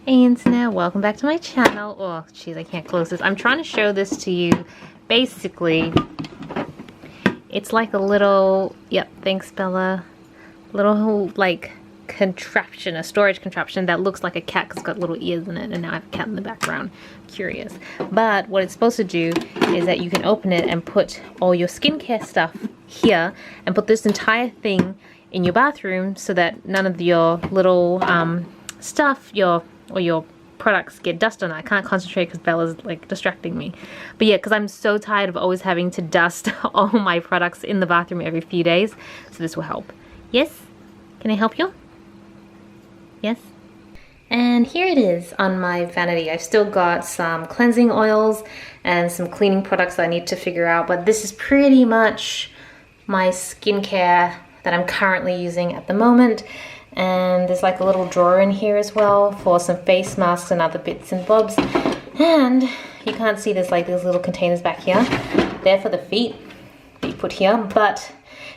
Hey internet, welcome back to my channel. Oh jeez, I can't close this. I'm trying to show this to you. Basically, it's like a little, yep, thanks Bella, little like contraption, a storage contraption that looks like a cat because it's got little ears in it, and now I have a cat in the background. Curious. But what it's supposed to do is that you can open it and put all your skincare stuff here and put this entire thing in your bathroom so that none of your little stuff, your products get dust on it. I can't concentrate because Bella's like distracting me. But yeah, because I'm so tired of always having to dust all my products in the bathroom every few days. So this will help. Yes? Can I help you? Yes? And here it is on my vanity. I've still got some cleansing oils and some cleaning products that I need to figure out. But this is pretty much my skincare that I'm currently using at the moment. And there's like a little drawer in here as well for some face masks and other bits and bobs. And you can't see there's like these little containers back here. They're for the feet that you put here, but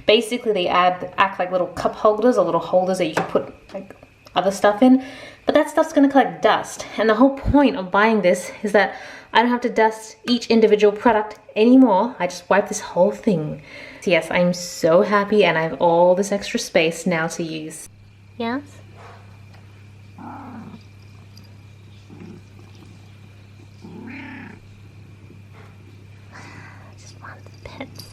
basically they act like little cup holders or little holders that you can put like other stuff in. But that stuff's gonna collect dust. And the whole point of buying this is that I don't have to dust each individual product anymore. I just wipe this whole thing. So yes, I'm so happy and I have all this extra space now to use. Yes? Just want the pets.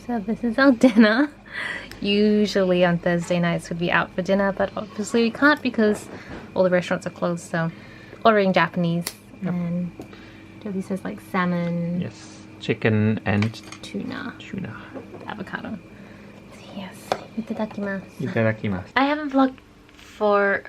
So this is our dinner. Usually on Thursday nights we'd be out for dinner, but obviously we can't because all the restaurants are closed, so ordering Japanese. Yep. And Toby says like salmon. Yes, chicken and tuna. Avocado. Yes, itadakimasu. Itadakimasu. I haven't vlogged for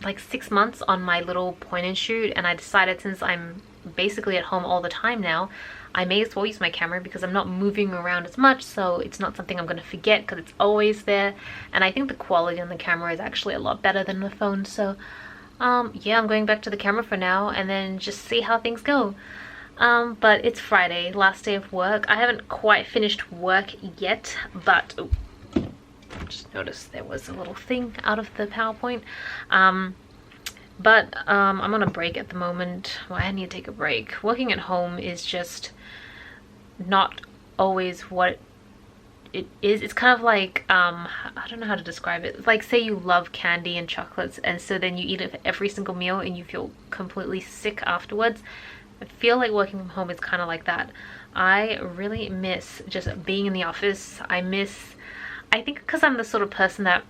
like 6 months on my little point and shoot, and I decided since I'm basically at home all the time now, I may as well use my camera because I'm not moving around as much, so it's not something I'm going to forget because it's always there. And I think the quality on the camera is actually a lot better than the phone, so yeah, I'm going back to the camera for now and then just see how things go. But it's Friday, last day of work. I haven't quite finished work yet, but oh, just noticed there was a little thing out of the PowerPoint. But I'm on a break at the moment. Well, I need to take a break. Working at home is just not always what it is. It's kind of like I don't know how to describe it. It's like, say you love candy and chocolates, and so then you eat it for every single meal and you feel completely sick afterwards. I feel like working from home is kind of like that. I really miss just being in the office. I think because I'm the sort of person that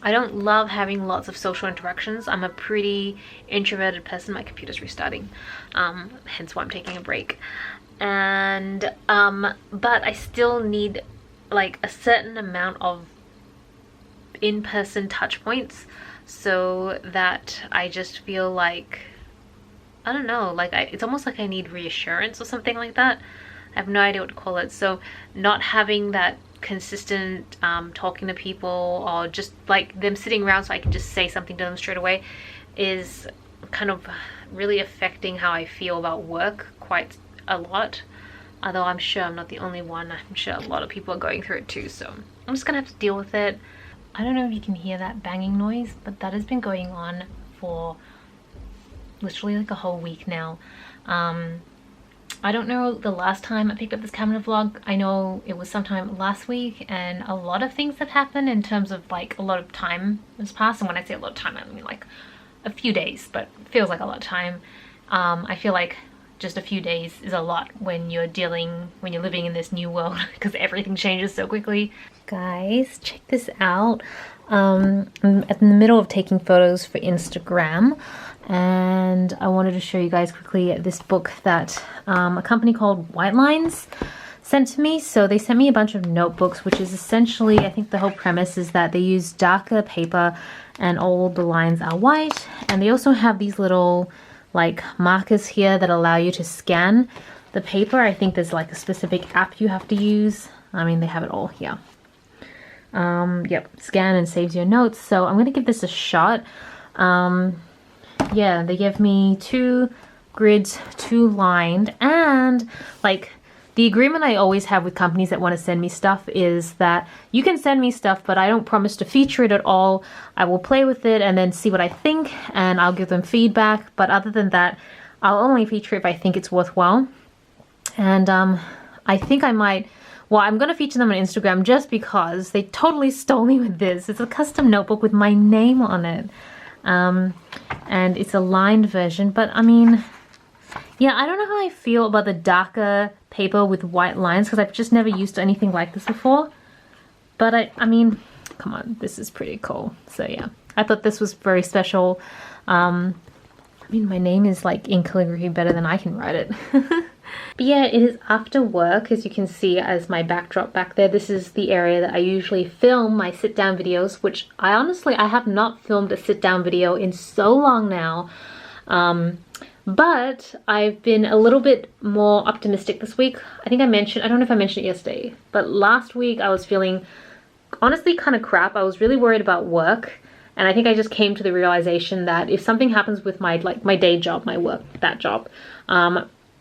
I don't love having lots of social interactions. I'm a pretty introverted person. My computer's restarting, hence why I'm taking a break. And but I still need like a certain amount of in-person touch points so that I just feel like, I don't know, like it's almost like I need reassurance or something like that. I have no idea what to call it. So not having that consistent talking to people, or just like them sitting around so I can just say something to them straight away, is kind of really affecting how I feel about work quite a lot. Although I'm sure I'm not the only one. I'm sure a lot of people are going through it too, so I'm just gonna have to deal with it. I don't know if you can hear that banging noise, but that has been going on for literally like a whole week now. I don't know the last time I picked up this camera vlog. I know it was sometime last week, and a lot of things have happened in terms of like a lot of time has passed. And when I say a lot of time, I mean like a few days, but it feels like a lot of time. I feel like just a few days is a lot when you're living in this new world because everything changes so quickly. Guys, check this out. I'm in the middle of taking photos for Instagram, and I wanted to show you guys quickly this book that a company called White Lines sent to me. So they sent me a bunch of notebooks, which is essentially, I think the whole premise is that they use darker paper and all the lines are white, and they also have these little like markers here that allow you to scan the paper. I think there's like a specific app you have to use. I mean, they have it all here. Yep, scan and saves your notes. So I'm gonna give this a shot. Yeah, they give me 2 grids, 2 lined, and like the agreement I always have with companies that want to send me stuff is that you can send me stuff, but I don't promise to feature it at all. I will play with it and then see what I think, and I'll give them feedback. But other than that, I'll only feature it if I think it's worthwhile. And I think I might, well, I'm going to feature them on Instagram just because they totally stole me with this. It's a custom notebook with my name on it. And it's a lined version, but I mean, yeah, I don't know how I feel about the darker paper with white lines because I've just never used anything like this before. But I mean, come on, this is pretty cool. So yeah, I thought this was very special. I mean, my name is like in calligraphy better than I can write it. But yeah, it is after work, as you can see as my backdrop back there. This is the area that I usually film my sit-down videos, which I have not filmed a sit-down video in so long now. But I've been a little bit more optimistic this week. I think I mentioned, I don't know if I mentioned it yesterday, but last week I was feeling honestly kind of crap. I was really worried about work. And I think I just came to the realization that if something happens with my day job, my work, that job,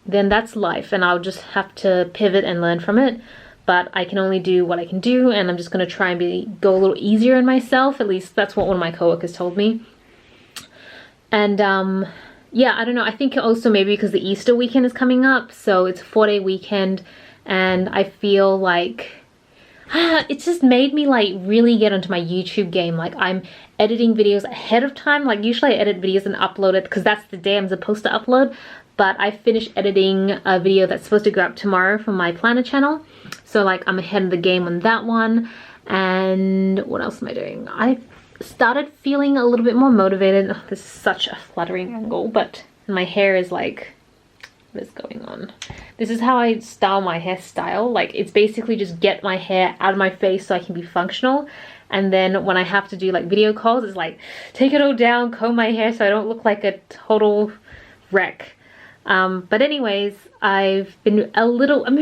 then that's life, and I'll just have to pivot and learn from it. But I can only do what I can do, and I'm just going to try and go a little easier on myself. At least that's what one of my coworkers told me. And yeah, I don't know. I think also maybe because the Easter weekend is coming up, so it's a 4-day weekend, and I feel like it's just made me like really get onto my YouTube game. Like I'm editing videos ahead of time. Like usually I edit videos and upload it because that's the day I'm supposed to upload. But I finished editing a video that's supposed to go up tomorrow from my planner channel. So like I'm ahead of the game on that one. And what else am I doing? I started feeling a little bit more motivated. Oh, this is such a flattering angle, but my hair is like, what is going on? This is how I style my hairstyle. Like it's basically just get my hair out of my face so I can be functional. And then when I have to do like video calls, it's like take it all down, comb my hair so I don't look like a total wreck. But anyways, I've been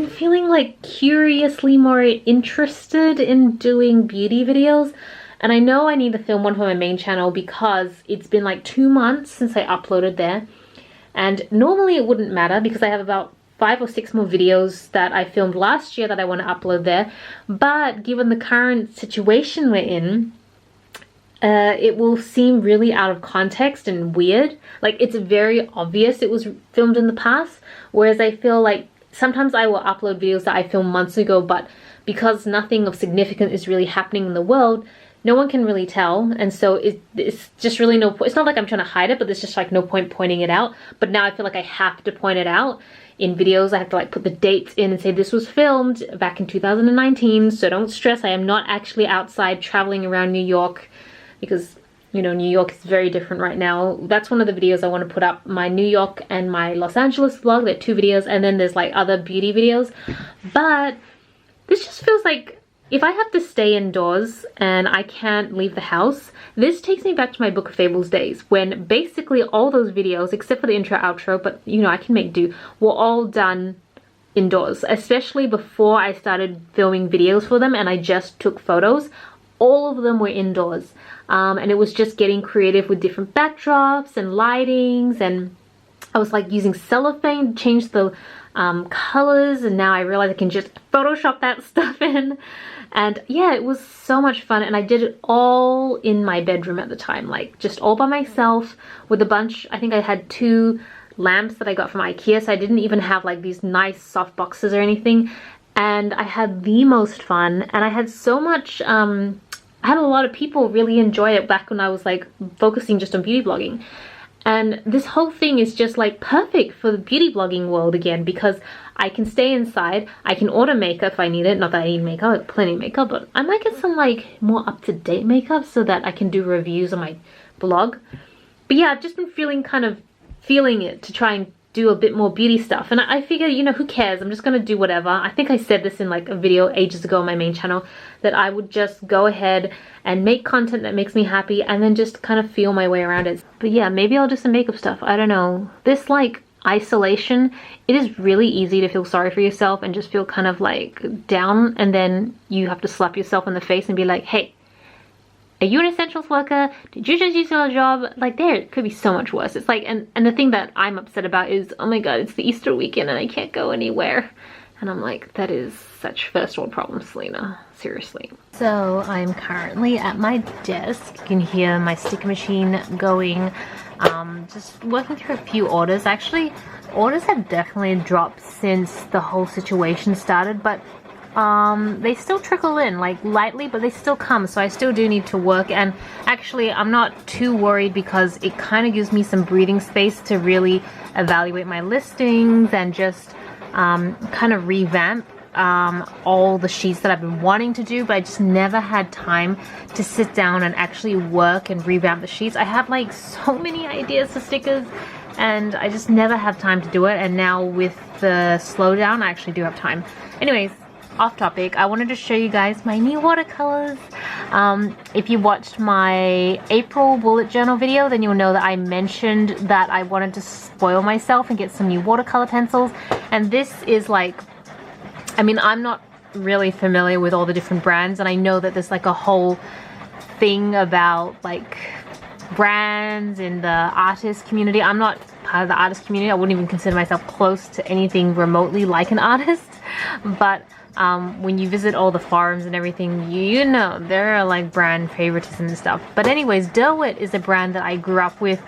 feeling like curiously more interested in doing beauty videos. And I know I need to film one for my main channel because it's been like 2 months since I uploaded there. And normally it wouldn't matter because I have about 5 or 6 more videos that I filmed last year that I want to upload there. But given the current situation we're in, it will seem really out of context and weird. Like it's very obvious it was filmed in the past, whereas I feel like sometimes I will upload videos that I filmed months ago, but because nothing of significance is really happening in the world, no one can really tell. And so it's just really no point. It's not like I'm trying to hide it, but there's just like no point pointing it out. But now I feel like I have to point it out in videos. I have to like put the dates in and say this was filmed back in 2019, so don't stress, I am not actually outside traveling around New York, because you know New York is very different right now. That's one of the videos I want to put up, my New York and my Los Angeles vlog. There are 2 videos, and then there's like other beauty videos. But this just feels like if I have to stay indoors and I can't leave the house, this takes me back to my Book of Fables days, when basically all those videos, except for the intro outro, but you know I can make do, were all done indoors. Especially before I started filming videos for them and I just took photos, all of them were indoors. And it was just getting creative with different backdrops and lightings, and I was like using cellophane to change the colors, and now I realize I can just Photoshop that stuff in. And yeah, it was so much fun, and I did it all in my bedroom at the time, like just all by myself with a bunch. I think I had 2 lamps that I got from IKEA, so I didn't even have like these nice soft boxes or anything. And I had the most fun, and I had so much I had a lot of people really enjoy it back when I was like focusing just on beauty blogging. And this whole thing is just like perfect for the beauty blogging world again, because I can stay inside, I can order makeup if I need it. Not that I need makeup, I have plenty of makeup, but I might get some like more up-to-date makeup so that I can do reviews on my blog. But yeah, I've just been feeling it to try and do a bit more beauty stuff. And I figure, you know, who cares? I'm just gonna do whatever. I think I said this in like a video ages ago on my main channel, that I would just go ahead and make content that makes me happy and then just kind of feel my way around it. But yeah, maybe I'll do some makeup stuff. I don't know. This like isolation, it is really easy to feel sorry for yourself and just feel kind of like down, and then you have to slap yourself in the face and be like, hey, are you an essentials worker? Did you just use your job? Like, there could be so much worse. It's like, and the thing that I'm upset about is, oh my god, it's the Easter weekend and I can't go anywhere. And I'm like, that is such first world problem, Celina. Seriously. So I'm currently at my desk. You can hear my sticker machine going. Just working through a few orders. Actually, orders have definitely dropped since the whole situation started, but they still trickle in, like lightly, but they still come, so I still do need to work. And actually I'm not too worried because it kind of gives me some breathing space to really evaluate my listings and just kind of revamp all the sheets that I've been wanting to do, but I just never had time to sit down and actually work and revamp the sheets. I have like so many ideas for stickers and I just never have time to do it, and now with the slowdown I actually do have time. Anyways, off topic, I wanted to show you guys my new watercolors. If you watched my April bullet journal video, then you'll know that I mentioned that I wanted to spoil myself and get some new watercolor pencils, and this is like, I mean, I'm not really familiar with all the different brands, and I know that there's like a whole thing about like brands in the artist community. I'm not part of the artist community. I wouldn't even consider myself close to anything remotely like an artist, but when you visit all the forums and everything, you know there are like brand favoritism and stuff. But anyways, Derwent is a brand that I grew up with.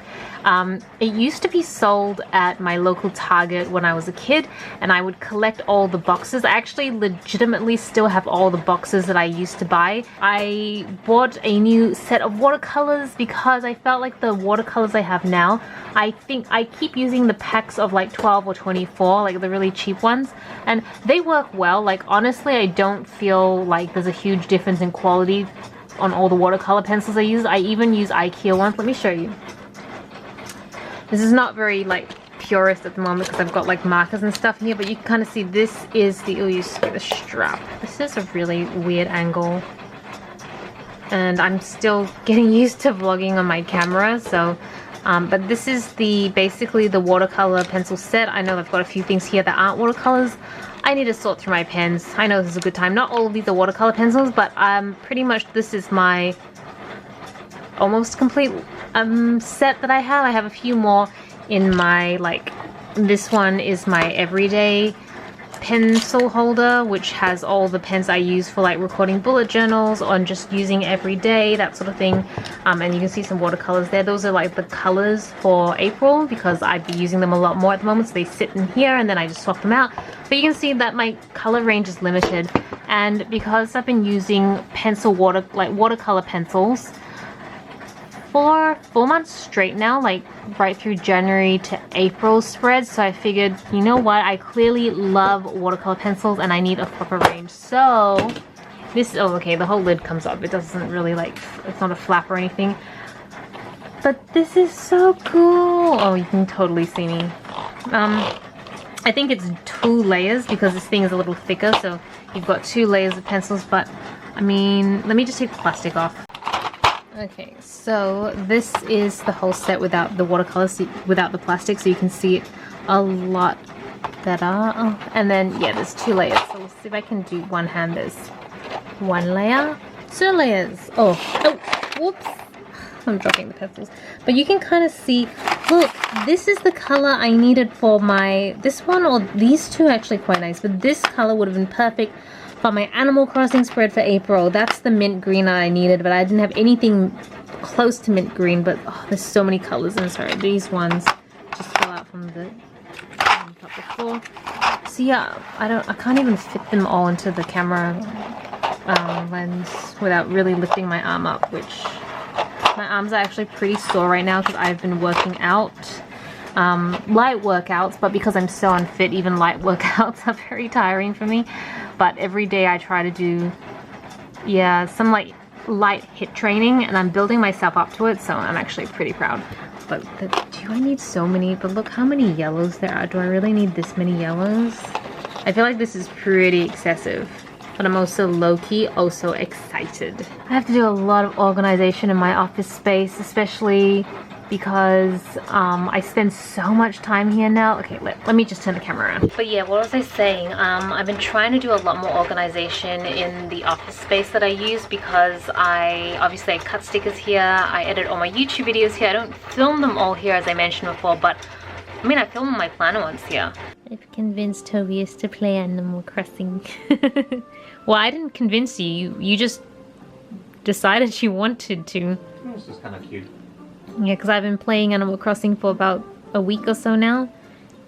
It used to be sold at my local Target when I was a kid, and I would collect all the boxes. I actually legitimately still have all the boxes that I used to buy. I bought a new set of watercolors because I felt like the watercolors I have now, I think I keep using the packs of like 12 or 24, like the really cheap ones, and they work well. Like honestly, I don't feel like there's a huge difference in quality on all the watercolor pencils I use. I even use IKEA ones. Let me show you. This is not very like purist at the moment because I've got like markers and stuff here, but you can kind of see this is the, oh, you see the strap. This is a really weird angle, and I'm still getting used to vlogging on my camera, so but this is the basically the watercolor pencil set. I know I've got a few things here that aren't watercolors. I need to sort through my pens. I know this is a good time. Not all of these are watercolor pencils, but pretty much this is my almost complete set that I have. I have a few more in my, like, this one is my everyday pencil holder, which has all the pens I use for like recording bullet journals or just using every day, that sort of thing. And you can see some watercolors there. Those are like the colors for April because I'd be using them a lot more at the moment, so they sit in here and then I just swap them out. But you can see that my color range is limited, and because I've been using watercolor pencils for 4 months straight now, like right through January to April spread, so I figured, you know what, I clearly love watercolor pencils and I need a proper range. So this, oh okay, the whole lid comes up. It doesn't really like, it's not a flap or anything, but this is so cool. Oh, you can totally see me. I think it's 2 layers because this thing is a little thicker, so you've got 2 layers of pencils. But I mean, let me just take the plastic off. Okay, so this is the whole set without the watercolors, without the plastic, so you can see it a lot better. Oh, and then yeah, there's 2 layers. So we'll see if I can do one hand. There's 1 layer, 2 layers. Oh, whoops! I'm dropping the pencils. But you can kind of see. Look, this is the color I needed for my this one, or these two are actually quite nice. But this color would have been perfect for my Animal Crossing spread for April. That's the mint green I needed, but I didn't have anything close to mint green. But oh, there's so many colors, and sorry, these ones just fell out from the top before. So yeah, I can't even fit them all into the camera lens without really lifting my arm up, which my arms are actually pretty sore right now because I've been working out. Light workouts, but because I'm so unfit, even light workouts are very tiring for me. But every day I try to do, yeah, some like light HIIT training, and I'm building myself up to it, so I'm actually pretty proud. But do I need so many? But look how many yellows there are. Do I really need this many yellows? I feel like this is pretty excessive, but I'm also low-key also excited. I have to do a lot of organization in my office space, especially because I spend so much time here now. Okay, let me just turn the camera around. But yeah, what was I saying? I've been trying to do a lot more organization in the office space that I use, because obviously I cut stickers here, I edit all my YouTube videos here. I don't film them all here as I mentioned before, but I mean I film my planner ones here. I've convinced Tobias to play Animal Crossing. Well, I didn't convince you, you just decided you wanted to. This is kind of cute. Yeah, because I've been playing Animal Crossing for about a week or so now.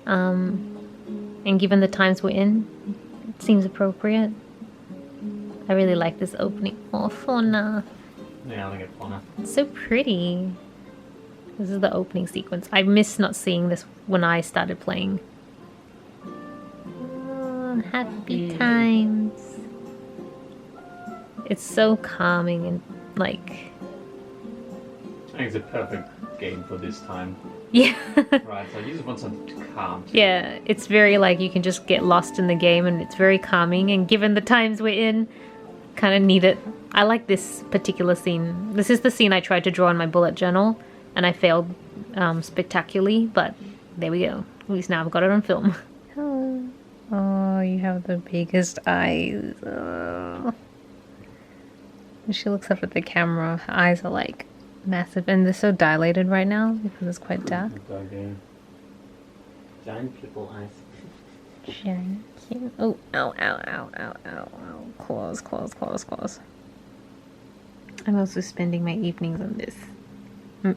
And given the times we're in, it seems appropriate. I really like this opening. Oh, fauna. Yeah, I like it, fauna. It's so pretty. This is the opening sequence. I miss not seeing this when I started playing. Oh, happy times. It's so calming and like... I think it's a perfect game for this time. Yeah. Right, so you just want something to calm. Yeah, it's very like you can just get lost in the game and it's very calming, and given the times we're in, kind of need it. I like this particular scene. This is the scene I tried to draw in my bullet journal and I failed spectacularly, but there we go. At least now I've got it on film. Oh, oh, you have the biggest eyes. Oh. When she looks up at the camera, her eyes are like massive, and they're so dilated right now because it's quite dark. Giant pupil eyes. Giant. Oh, ow, ow, ow, ow, ow, ow. Claws, claws, claws, claws. I'm also spending my evenings on this.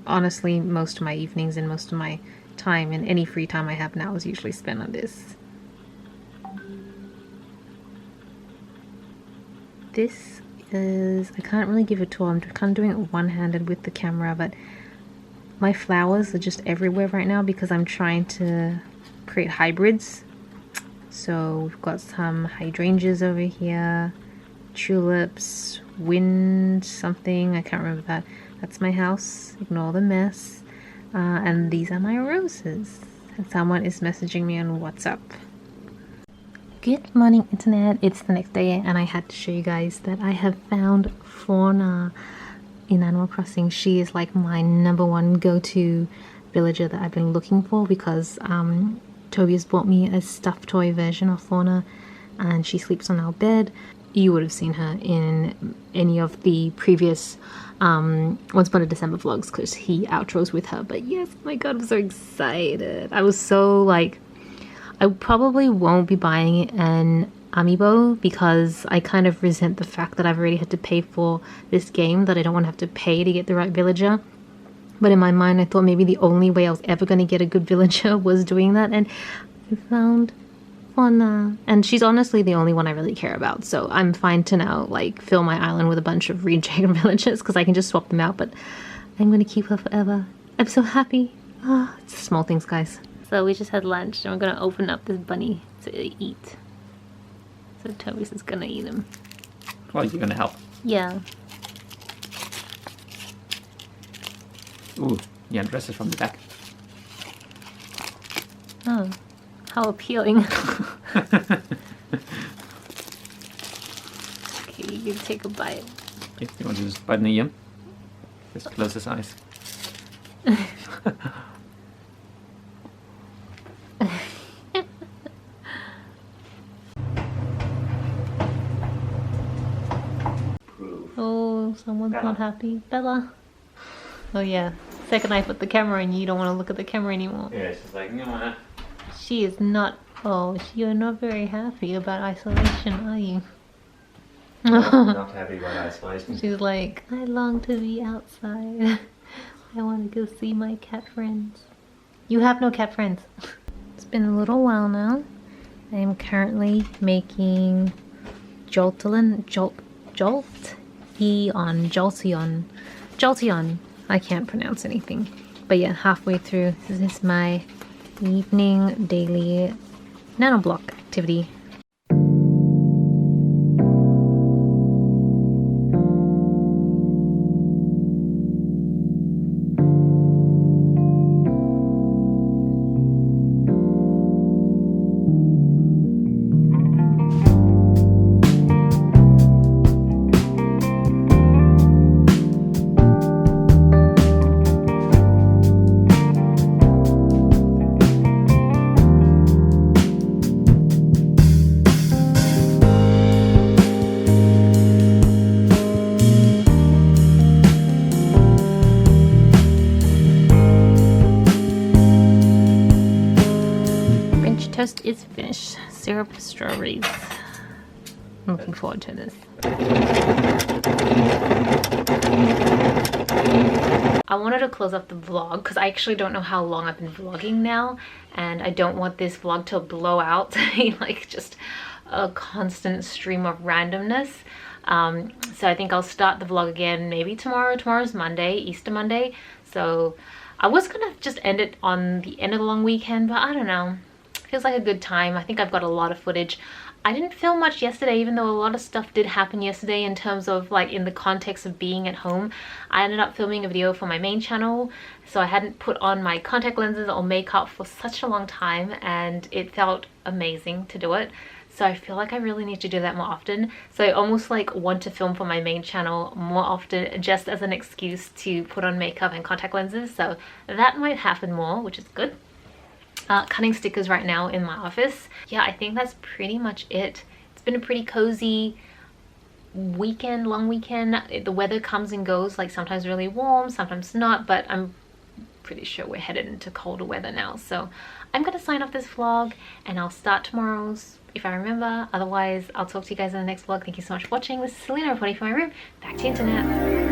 Honestly, most of my evenings and most of my time and any free time I have now is usually spent on this. This is, I can't really give a tour. I'm kind of doing it one-handed with the camera, but my flowers are just everywhere right now because I'm trying to create hybrids. So we've got some hydrangeas over here, tulips, wind something, I can't remember that. That's my house, ignore the mess. And these are my roses. And someone is messaging me on WhatsApp. Good morning, internet. It's the next day and I had to show you guys that I have found Fauna in Animal Crossing. She is like my #1 go-to villager that I've been looking for because Toby has bought me a stuffed toy version of Fauna and she sleeps on our bed. You would have seen her in any of the previous Once Upon a December vlogs because he outros with her. But yes, my god, I'm so excited. I was so like, I probably won't be buying an amiibo because I kind of resent the fact that I've already had to pay for this game, that I don't want to have to pay to get the right villager. But in my mind I thought maybe the only way I was ever going to get a good villager was doing that, and I found Fauna. And she's honestly the only one I really care about, so I'm fine to now like fill my island with a bunch of reject villagers because I can just swap them out, but I'm going to keep her forever. I'm so happy. Ah, it's the small things, guys. So we just had lunch and we're gonna open up this bunny to eat. So Toby's is gonna eat him. Well, you're gonna help. Yeah. Ooh, yeah, dress it from the back. Oh, how appealing. Okay, you take a bite. Okay, you want to just bite in the ear? Just close his eyes. Oh, someone's not happy. Bella. Oh yeah. Second I put the camera and you don't want to look at the camera anymore. Yeah, she's like, no. She is not. Oh, you're not very happy about isolation, are you? Not happy about isolation. She's like, I long to be outside. I want to go see my cat friends. You have no cat friends. It's been a little while now. I am currently making Jolteon. Jolteon. I can't pronounce anything. But yeah, halfway through. This is my evening daily nanoblock activity. toast is finished. Syrup strawberries. I'm looking forward to this. I wanted to close up the vlog because I actually don't know how long I've been vlogging now, and I don't want this vlog to blow out to be like just a constant stream of randomness. So I think I'll start the vlog again maybe tomorrow. Tomorrow's Monday, Easter Monday, so I was gonna just end it on the end of the long weekend, but I don't know, feels like a good time. I think I've got a lot of footage. I didn't film much yesterday, even though a lot of stuff did happen yesterday in terms of like in the context of being at home. I ended up filming a video for my main channel, so I hadn't put on my contact lenses or makeup for such a long time, and it felt amazing to do it. So I feel like I really need to do that more often. So I almost like want to film for my main channel more often, just as an excuse to put on makeup and contact lenses. So that might happen more, which is good. Cutting stickers right now in my office. Yeah, I think that's pretty much it. It's been a pretty cozy weekend, long weekend. The weather comes and goes, like sometimes really warm, sometimes not, but I'm pretty sure we're headed into colder weather now. So I'm gonna sign off this vlog and I'll start tomorrow's if I remember. Otherwise, I'll talk to you guys in the next vlog. Thank you so much for watching. This is Celina reporting from my room. Back to the internet.